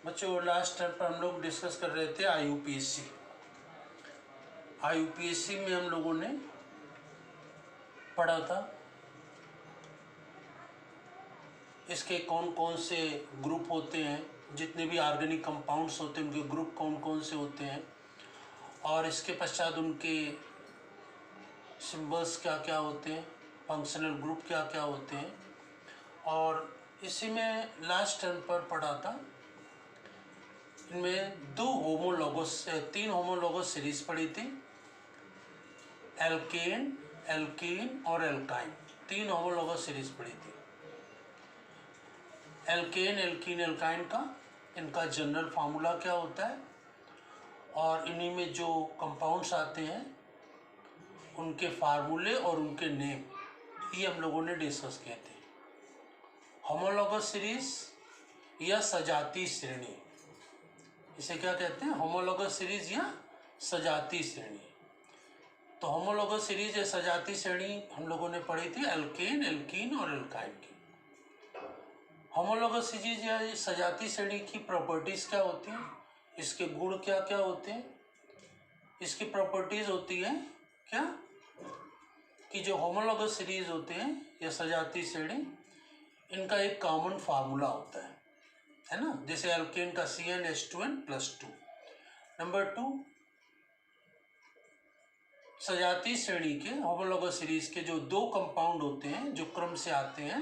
बच्चों last time पर हम लोग डिस्कस कर रहे थे आईयूपीएससी। आईयूपीएससी में हम लोगों ने पढ़ा था इसके कौन कौन से ग्रुप होते हैं, जितने भी ऑर्गेनिक कंपाउंड्स होते हैं उनके ग्रुप कौन कौन से होते हैं, और इसके पश्चात उनके सिंबल्स क्या क्या होते हैं, फंक्शनल ग्रुप क्या क्या होते हैं। और इसी में लास्ट टर्म पर पढ़ा था इनमें तीन होमोलॉगस सीरीज पढ़ी थी। एल्केन, एल्कीन और एल्काइन, तीन होमोलॉगस सीरीज पढ़ी थी। एल्केन, एल्कीन, एल्काइन का इनका जनरल फार्मूला क्या होता है और इन्हीं में जो कंपाउंड्स आते हैं उनके फार्मूले और उनके नेम, ये हम लोगों ने डिस्कस किए थे। होमोलॉगस सीरीज या सजाती श्रेणी, इसे क्या कहते हैं? होमोलॉगस सीरीज या सजाती श्रेणी। तो होमोलॉगस सीरीज या सजाती श्रेणी हम लोगों ने पढ़ी थी एल्केन, एल्कीन और एल्काइन की। होमोलॉगस सीरीज या सजाती श्रेणी की प्रॉपर्टीज क्या होती हैं, इसके गुण क्या क्या होते हैं? इसकी प्रॉपर्टीज होती है क्या कि जो होमोलॉगस सीरीज होते हैं या सजाती श्रेणी, इनका एक कॉमन फार्मूला होता है ना, जैसे एल्केन का CnH2n+2। नंबर 2, सजाती श्रेणी के होमोलॉगस सीरीज के जो दो कंपाउंड होते हैं जो क्रम से आते हैं,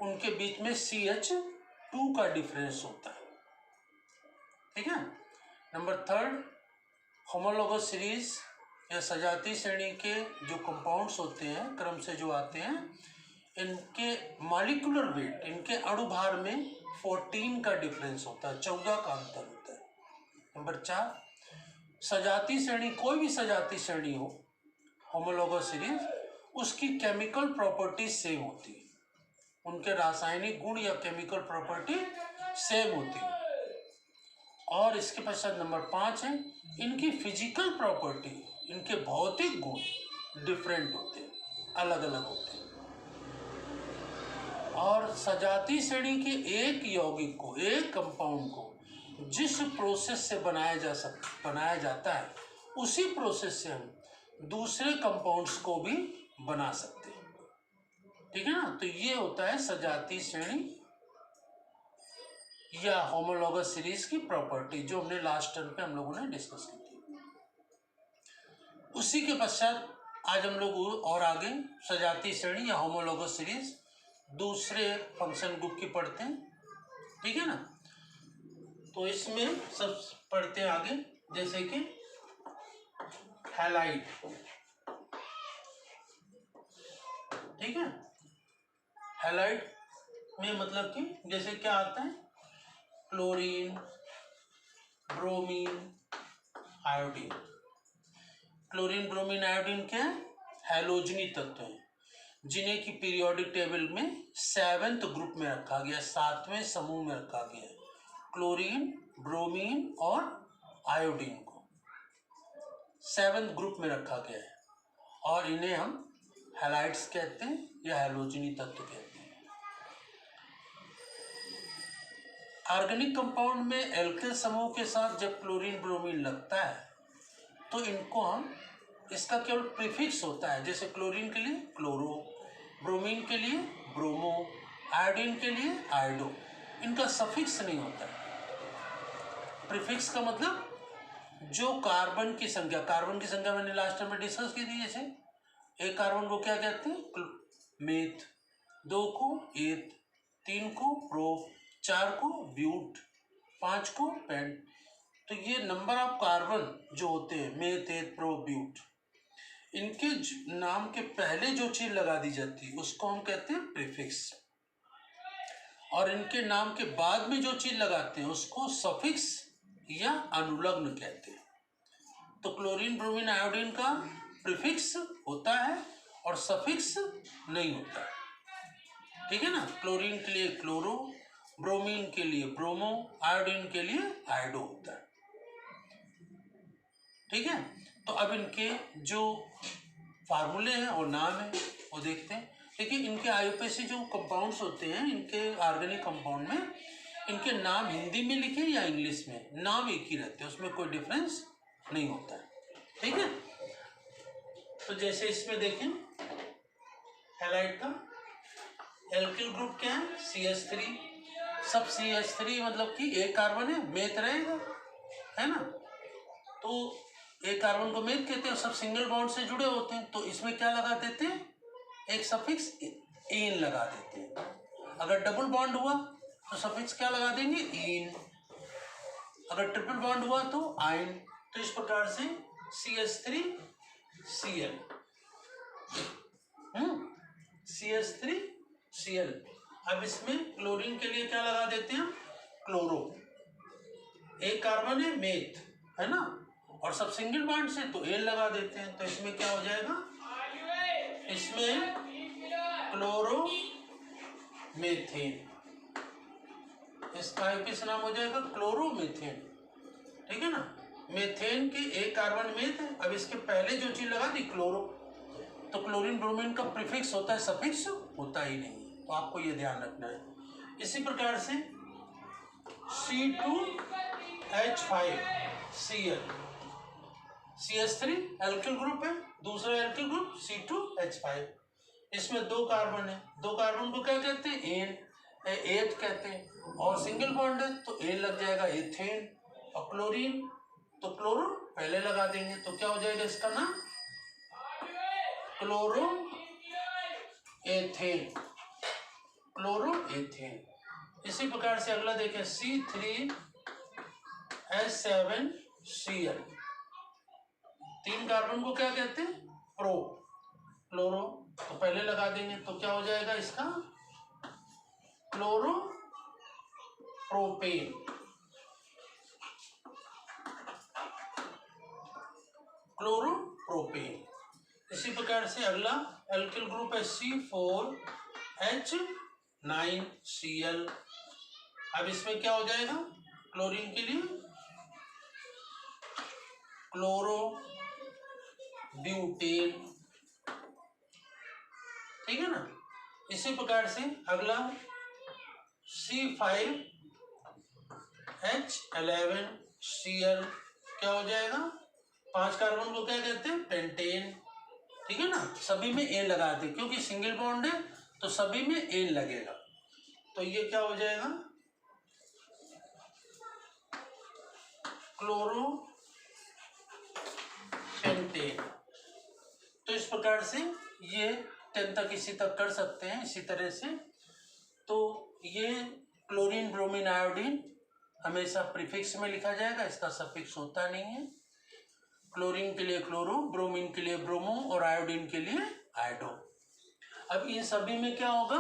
उनके बीच में CH2 का डिफरेंस होता है, ठीक है। नंबर 3, होमोलॉगस सीरीज या सजाती श्रेणी के जो कंपाउंड्स होते हैं क्रम से जो आते हैं, इनके मॉलिक्यूलर वेट, इनके अणुभार में 14 का डिफरेंस होता है, 14 का अंतर होता है। नंबर 4, सजाती श्रेणी, कोई भी सजाती श्रेणी हो होमोलॉगस सीरीज, उसकी केमिकल प्रॉपर्टीज सेम होती है, उनके रासायनिक गुण या केमिकल प्रॉपर्टी सेम होती है। और इसके पश्चात नंबर 5 है, इनकी फिजिकल प्रॉपर्टी, इनके भौतिक गुण डिफरेंट होते हैं, अलग अलग होते हैं। और सजाती श्रेणी के एक यौगिक को, एक कंपाउंड को जिस प्रोसेस से बनाया जाता है, उसी प्रोसेस से हम दूसरे कंपाउंड्स को भी बना सकते हैं, ठीक है ना। तो ये होता है सजाती श्रेणी या होमोलॉगस सीरीज की प्रॉपर्टी, जो हमने लास्ट टर्म पे हम लोगों ने डिस्कस की थी। उसी के पश्चात आज हम लोग और आगे सजाती श्रेणी या होमोलॉगस सीरीज दूसरे फंक्शन ग्रुप की पढ़ते हैं, ठीक है ना। तो इसमें सब पढ़ते हैं आगे, जैसे कि हैलाइड, ठीक है। हैलाइड में मतलब कि जैसे क्या आता है, chlorine, bromine, iodine. Chlorine, bromine, iodine क्या है? हैलोजनी तत्व हैं, जिन्हें की पीरियोडिक टेबल में 7वें ग्रुप में रखा गया, 7वें समूह में रखा गया है, क्लोरीन, ब्रोमीन और आयोडीन को 7वें ग्रुप में रखा गया है, और इन्हें हम हैलाइड्स कहते हैं या हैलोजनी तत्व कहते हैं। ऑर्गेनिक कंपाउंड में एल्किल समूह के साथ जब क्लोरीन, ब्रोमीन लगता है तो इनको हम, इसका केवल प्रीफिक्स होता है, जैसे क्लोरीन के लिए क्लोरो, ब्रोमीन के लिए ब्रोमो, आयोडीन के लिए आयोडो, इनका सफिक्स नहीं होता है। प्रीफिक्स का मतलब जो कार्बन की संख्या मैंने लास्ट टाइम में डिस्कस की थी, जैसे एक कार्बन को क्या कहते हैं? मेथ, 2 को एथ, 3 को प्रो, 4 को ब्यूट, 5 को पेंट। तो ये नंबर ऑफ कार्बन जो होते हैं, मेथ, एथ, प्रो, ब्यूट, इनके नाम के पहले जो चीज लगा दी जाती है उसको हम कहते हैं प्रीफिक्स, और इनके नाम के बाद में जो चीज लगाते हैं उसको सफिक्स या अनुलग्न कहते हैं। तो क्लोरीन, ब्रोमीन, आयोडीन का प्रीफिक्स होता है और सफिक्स नहीं होता है, ठीक है ना। क्लोरीन के लिए क्लोरो, ब्रोमीन के लिए ब्रोमो, आयोडीन के लिए आयोडो होता है, ठीक है। तो अब इनके जो फार्मूले हैं और नाम है वो देखते हैं। देखिए, इनके आईयूपीएसी जो कंपाउंड्स होते हैं, इनके ऑर्गेनिक कंपाउंड में इनके नाम हिंदी में लिखे या इंग्लिश में, नाम एक ही रहते हैं, उसमें कोई डिफरेंस नहीं होता है। ठीक है, तो जैसे इसमें देखें हैलाइड का एल्किल ग्रुप क्या है, CH3। सब CH3 मतलब कि एक कार्बन है, मेथ रहेगा, है ना। तो एक कार्बन को मेथ कहते हैं, सब सिंगल बॉन्ड से जुड़े होते हैं, तो इसमें क्या लगा देते हैं, एक सफिक्स एन लगा देते हैं। अगर डबल बॉन्ड हुआ तो सफिक्स क्या लगा देंगे, इन। अगर ट्रिपल बॉन्ड हुआ तो आइन। तो इस प्रकार से CH3Cl, CH3Cl। अब इसमें क्लोरीन के लिए क्या लगा देते हैं, क्लोरो। एक कार्बन है, मेथ, है ना, और सब सिंगल बॉन्ड से, तो एन लगा देते हैं। तो इसमें क्या हो जाएगा, इसमें क्लोरो मेथेन, इसका आईपीसी नाम हो जाएगा क्लोरोमीथेन। ठीक है ना, मेथेन के एक कार्बन मेथ है, अब इसके पहले जो चीज लगा दी क्लोरो, तो क्लोरीन ब्रोमीन का प्रीफिक्स होता है, सफिक्स होता ही नहीं, तो आपको ये ध्यान रखना है। इसी प्रकार से C2H5Cl, CH3 एल्किल ग्रुप है, दूसरा एल्किल ग्रुप C2H5। इसमें दो कार्बन है, दो कार्बन को क्या कहते हैं, एन, एथ कहते हैं, और सिंगल बॉन्ड है तो एन लग जाएगा, एथेन। और क्लोरीन तो क्लोरो पहले लगा देंगे, तो क्या हो जाएगा इसका नाम, क्लोरो एथेन, क्लोरो एथेन। इसी प्रकार से अगला देखें C3H7Cl, तीन कार्बन को क्या कहते हैं, प्रो, क्लोरो, तो पहले लगा देंगे, तो क्या हो जाएगा इसका, क्लोरो प्रोपेन, क्लोरो प्रोपेन। इसी प्रकार से अगला एल्किल ग्रुप है C4H9Cl। अब इसमें क्या हो जाएगा, क्लोरीन के लिए क्लोरो ब्यूटेन। ठीक है ना। इसी प्रकार से अगला C5H11Cl क्या हो जाएगा, पांच कार्बन को क्या कहते हैं, पेंटेन। ठीक है ना, सभी में एन लगाते हैं, क्योंकि सिंगल बॉन्ड है तो सभी में एन लगेगा, तो ये क्या हो जाएगा, क्लोरो पेंटेन। तो इस प्रकार से ये 10 तक इसी तक कर सकते हैं, इसी तरह से। तो ये क्लोरीन ब्रोमीन आयोडीन हमेशा प्रीफिक्स में लिखा जाएगा, इसका सफिक्स होता नहीं है। क्लोरीन के लिए क्लोरो, ब्रोमीन के लिए ब्रोमो, और आयोडीन के लिए आयोडो। अब इन सभी में क्या होगा,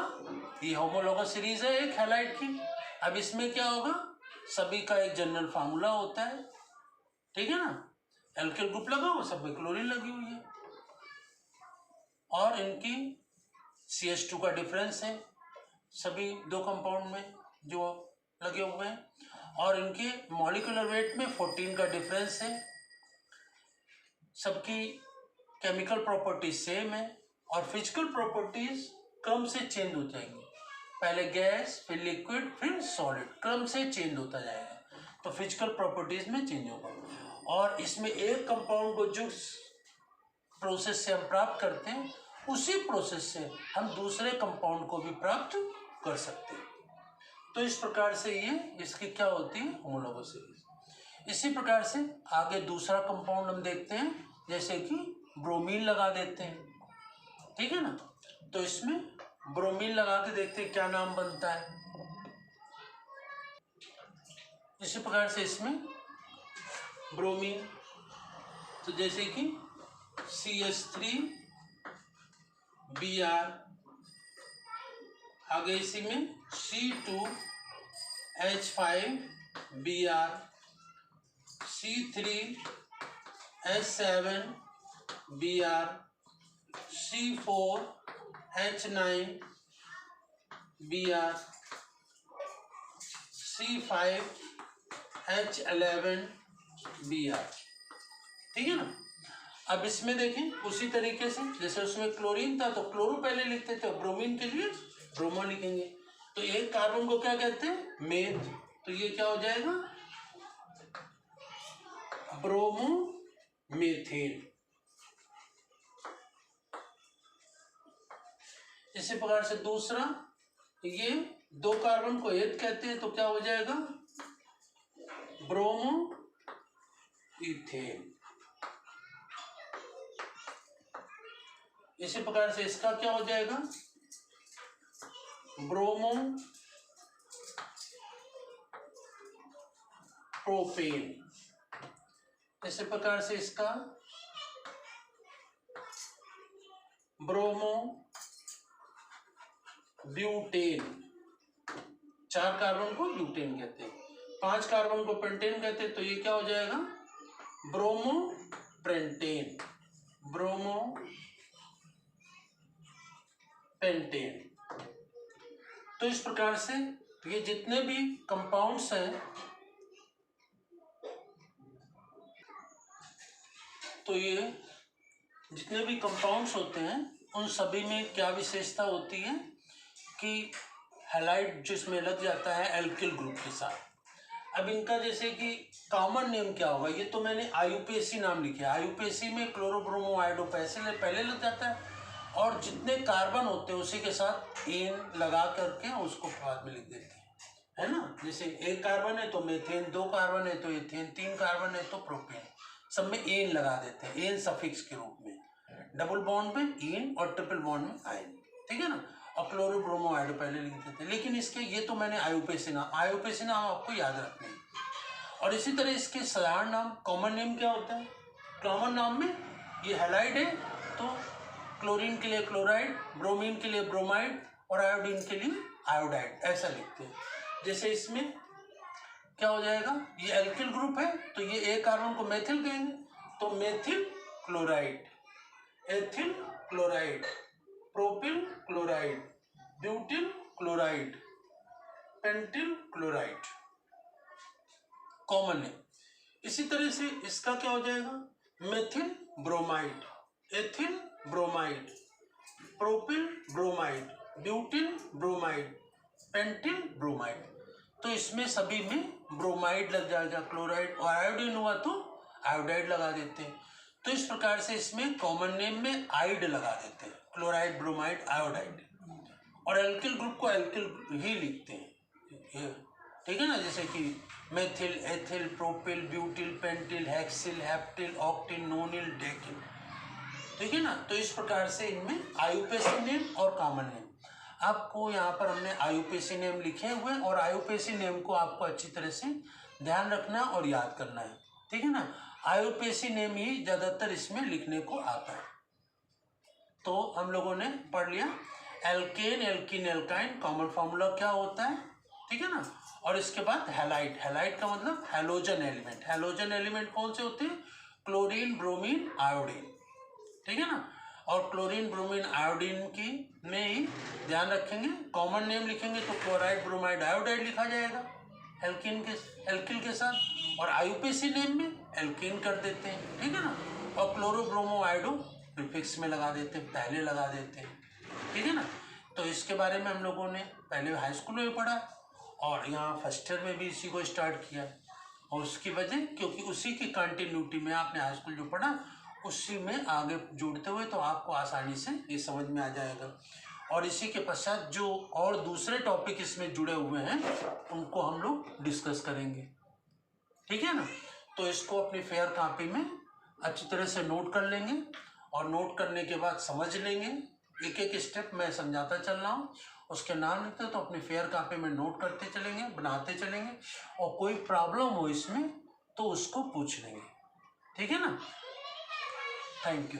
ये होमोलॉगस सीरीज है एक हैलाइड की। अब इसमें क्या होगा, सभी का एक जनरल फार्मूला होता है। ठीक है ना, एल्किल ग्रुप लगा हुआ, सब में क्लोरीन लगी हुई है, और इनकी CH2 का डिफरेंस है सभी दो कंपाउंड में जो लगे हुए हैं, और इनके मॉलिक्यूलर वेट में 14 का डिफरेंस है। सबकी केमिकल प्रॉपर्टीज सेम है, और फिजिकल प्रॉपर्टीज क्रम से चेंज हो जाएंगी, पहले गैस, फिर लिक्विड, फिर सॉलिड, क्रम से चेंज होता जाएगा, तो फिजिकल प्रॉपर्टीज में चेंज होगा। और इसमें एक कंपाउंड को जिस प्रोसेस से हम प्राप्त करते हैं, उसी प्रोसेस से हम दूसरे कंपाउंड को भी प्राप्त कर सकते हैं। तो इस प्रकार से ये इसकी क्या होती है, होमोलॉगस सीरीज। इसी प्रकार से आगे दूसरा कंपाउंड हम देखते हैं, जैसे कि ब्रोमीन लगा देते हैं। ठीक है ना, तो इसमें ब्रोमीन लगा के देखते हैं क्या नाम बनता है। इसी प्रकार से इसमें ब्रोमीन, तो जैसे कि CH3Br, आगे इसी में C2H5Br, C3H7Br, C4H9Br, C5H11Br। ठीक है ना। अब इसमें देखें उसी तरीके से, जैसे उसमें क्लोरीन था तो क्लोरो पहले लिखते थे, ब्रोमीन के लिए ब्रोमो लिखेंगे। तो तो एक कार्बन को क्या कहते हैं? मेथ। तो ये क्या हो जाएगा? ब्रोमोमेथेन। इसी प्रकार से दूसरा, ये दो कार्बन को एथ कहते हैं तो क्या हो जाएगा? Bromo ethane. इसी प्रकार से इसका क्या हो जाएगा? Bromo propane. इसी प्रकार से इसका ब्रोमो ब्यूटेन। 4 कार्बन को ब्यूटेन कहते हैं, 5 कार्बन को पेंटेन कहते हैं। तो ये क्या हो जाएगा? Bromo pentane. Bromo pentane. तो इस प्रकार से ये जितने भी कंपाउंड्स हैं, तो ये जितने भी कंपाउंड्स होते हैं उन सभी में क्या विशेषता होती है कि हैलाइड जिसमें लग जाता है एल्किल ग्रुप के साथ। अब इनका जैसे कि कॉमन नेम क्या होगा? ये तो मैंने आईयूपीएसी नाम लिखे। आईयूपीएसी में क्लोरोब्रोमो आयोडोपेसिल पहले लग जाता है, और जितने कार्बन होते हैं उसी के साथ एन लगा करके उसको बाद में लिख देते हैं, है ना। जैसे एक कार्बन है तो मेथेन, 2 कार्बन है तो एथेन, 3 कार्बन है तो प्रोपेन, सब में एन लगा देते हैं, एन सफिक्स के रूप में। डबल बॉन्ड में एन और ट्रिपल बॉन्ड में आयन, ठीक है ना। और क्लोरोब्रोमो आयोडो पहले लिख देते हैं। लेकिन इसके ये तो मैंने आईयूपीएसी नाम आपको याद रखना है। और इसी तरह इसके साधारण नाम, कॉमन नेम क्या होता है? कॉमन नाम में ये हैलाइड है तो क्लोरीन के लिए क्लोराइड, ब्रोमीन के लिए ब्रोमाइड और आयोडीन के लिए आयोडाइड, ऐसा लिखते हैं। जैसे इसमें क्या हो जाएगा? ये एल्किल ग्रुप है तो ये एक कार्बन को मेथिल कहेंगे, तो methyl chloride, ethyl chloride, propyl chloride, butyl chloride, pentyl chloride, common है। इसी तरह से इसका क्या हो जाएगा? Methyl bromide, ethyl bromide, propyl bromide, butyl bromide, pentyl bromide. तो इसमें सभी में ब्रोमाइड लग जाएगा, क्लोराइड, और आयोडीन हुआ तो आयोडाइड लगा देते हैं। तो इस प्रकार से इसमें कॉमन नेम में आइड लगा देते हैं, क्लोराइड, ब्रोमाइड, आयोडाइड। और एल्किल ग्रुप को एल्किल ही लिखते हैं, ठीक है ना। जैसे कि methyl, ethyl, propyl, butyl, pentyl, hexyl, heptyl, octyl, nonyl, decyl, ठीक है ना। तो इस प्रकार से इनमें आईयूपीएसी नेम और कॉमन नेम, आपको यहाँ पर हमने आईयूपीएसी नेम लिखे हुए, और आईयूपीएसी नेम को आपको अच्छी तरह से ध्यान रखना और याद करना है, ठीक है ना। आईयूपीएसी नेम ही ज़्यादातर इसमें लिखने को आता है। तो हम लोगों ने पढ़ लिया alkane, alkene, alkyne, common formula क्या होता है, ठीक है ना। और इसके बाद हैलाइड। हैलाइड का मतलब हैलोजन एलिमेंट। हैलोजन एलिमेंट कौन से होते हैं? क्लोरीन, ब्रोमीन, आयोडीन, ठीक है ना। और क्लोरीन, ब्रोमीन, आयोडीन की में ही ध्यान रखेंगे। कॉमन नेम लिखेंगे तो क्लोराइड, ब्रोमाइड, आयोडाइड लिखा जाएगा एल्किल के साथ, और आईयूपीएसी नेम में एल्केन कर देते हैं, ठीक है ना। और क्लोरोब्रोमो आयोडो प्रीफिक्स में लगा देते हैं, पहले लगा देते हैं, ठीक है ना। तो इसके बारे में हम लोगों ने पहले हाई स्कूल में पढ़ा, और यहाँ फर्स्ट ईयर में भी इसी को स्टार्ट किया। और उसकी वजह क्योंकि उसी की कंटिन्यूटी में आपने हाई स्कूल जो पढ़ा उसी में आगे जोड़ते हुए तो आपको आसानी से ये समझ में आ जाएगा। और इसी के पश्चात जो और दूसरे टॉपिक इसमें जुड़े हुए हैं उनको हम लोग डिस्कस करेंगे, ठीक है ना। तो इसको अपनी फेयर कॉपी में अच्छी तरह से नोट कर लेंगे, और नोट करने के बाद समझ लेंगे। एक एक स्टेप मैं समझाता चल रहा हूँ, उसके नाम लिखते तो अपनी फेयर कॉपी में नोट करते चलेंगे, बनाते चलेंगे, और कोई प्रॉब्लम हो इसमें तो उसको पूछ लेंगे, ठीक है ना। Thank you.